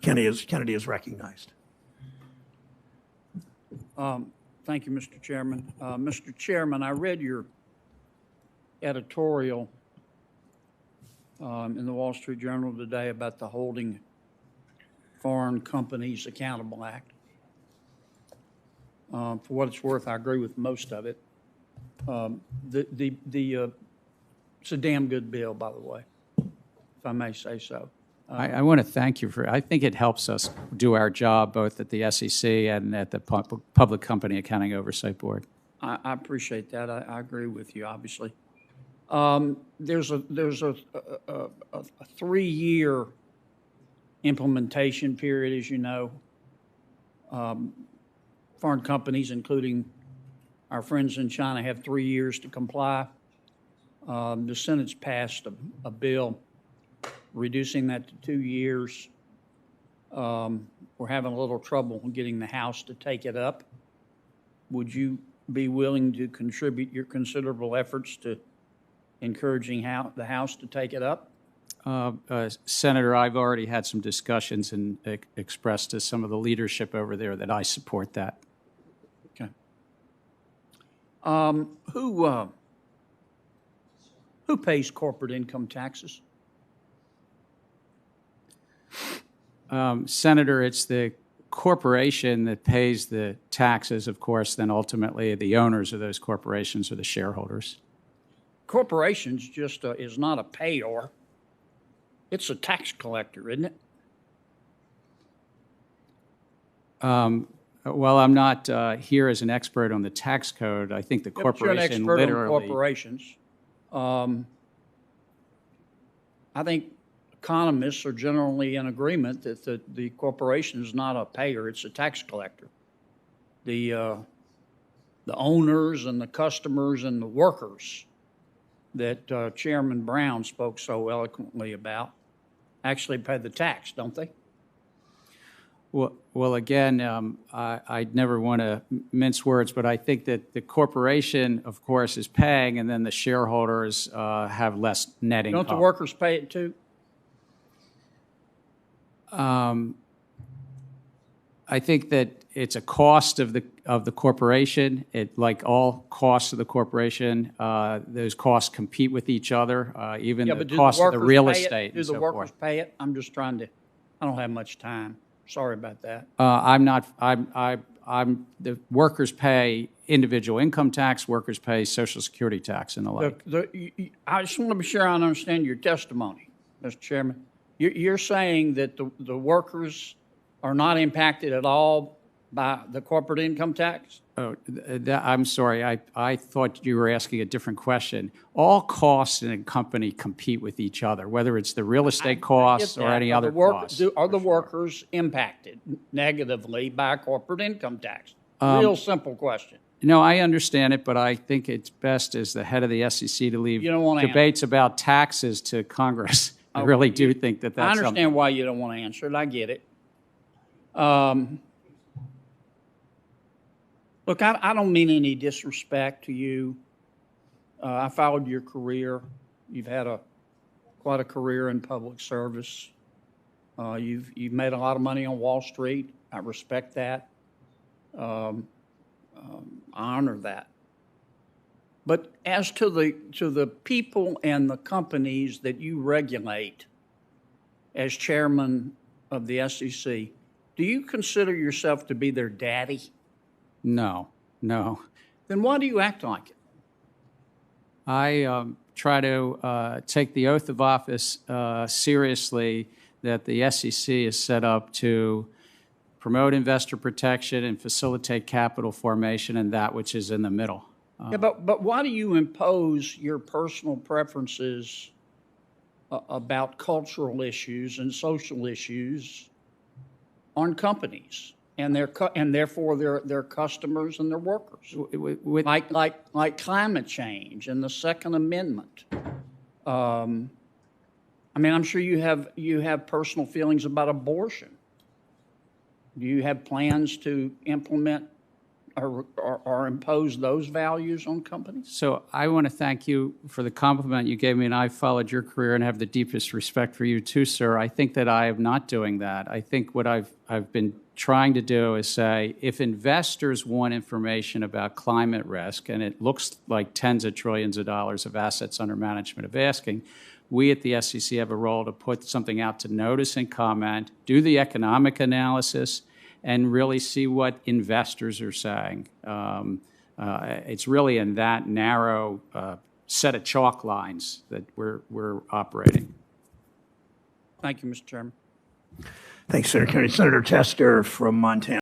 Kennedy is recognized. Thank you, Mr. Chairman. Mr. Chairman, I read your editorial in the Wall Street Journal today about the Holding Foreign Companies Accountable Act. For what it's worth, I agree with most of it. It's a damn good bill, by the way, if I may say so. I want to thank you for. I think it helps us do our job both at the SEC and at the Public Company Accounting Oversight Board. I appreciate that. I agree with you, obviously. There's a 3-year implementation period, as you know. Foreign companies, including our friends in China, have 3 years to comply. The Senate's passed a bill reducing that to 2 years. We're having a little trouble getting the House to take it up. Would you be willing to contribute your considerable efforts to encouraging the House to take it up? Senator, I've already had some discussions and expressed to some of the leadership over there that I support that. Okay. Who pays corporate income taxes? Senator, it's the corporation that pays the taxes, of course, then ultimately the owners of those corporations are the shareholders. Corporations just is not a payor. It's a tax collector, isn't it? Well, I'm not here as an expert on the tax code. I think the corporation you're an expert literally. on corporations. I think economists are generally in agreement that the corporation is not a payer; it's a tax collector. The owners and the customers and the workers that Chairman Brown spoke so eloquently about actually pay the tax, don't they? Well, again, I'd never want to mince words, but I think that the corporation, of course, is paying, and then the shareholders have less net income. Don't the workers pay it too? I think that it's a cost of the corporation. Like all costs of the corporation, those costs compete with each other. Even the cost of the real estate. Do the workers pay it? I'm just trying to. I don't have much time. Sorry about that. The workers pay individual income tax, workers pay Social Security tax, and the like. I just want to be sure I understand your testimony, Mr. Chairman. You're saying that the workers are not impacted at all by the corporate income tax? Oh, I'm sorry. I thought you were asking a different question. All costs in a company compete with each other, whether it's the real estate costs or any other costs. Are the workers impacted negatively by corporate income tax? Real simple question. No, I understand it, but I think it's best as the head of the SEC to leave debates about taxes to Congress. I really do think that that's I understand why you don't want to answer it. I get it. Look, I don't mean any disrespect to you. I followed your career. You've had quite a career in public service. You've made a lot of money on Wall Street. I respect that. I honor that. But as to the people and the companies that you regulate as chairman of the SEC, do you consider yourself to be their daddy? No. Then why do you act like it? I try to take the oath of office seriously that the SEC is set up to promote investor protection and facilitate capital formation and that which is in the middle. But why do you impose your personal preferences about cultural issues and social issues on companies and therefore their customers and their workers? Like climate change and the Second Amendment. I mean, I'm sure you have personal feelings about abortion. Do you have plans to implement or impose those values on companies? So I want to thank you for the compliment you gave me, and I've followed your career and have the deepest respect for you too, sir. I think that I am not doing that. I think what I've been trying to do is say, if investors want information about climate risk, and it looks like tens of trillions of dollars of assets under management of asking, we at the SEC have a role to put something out to notice and comment, do the economic analysis, and really see what investors are saying. It's really in that narrow set of chalk lines that we're operating. Thank you, Mr. Chairman. Thanks, Senator Kennedy. Senator Tester from Montana.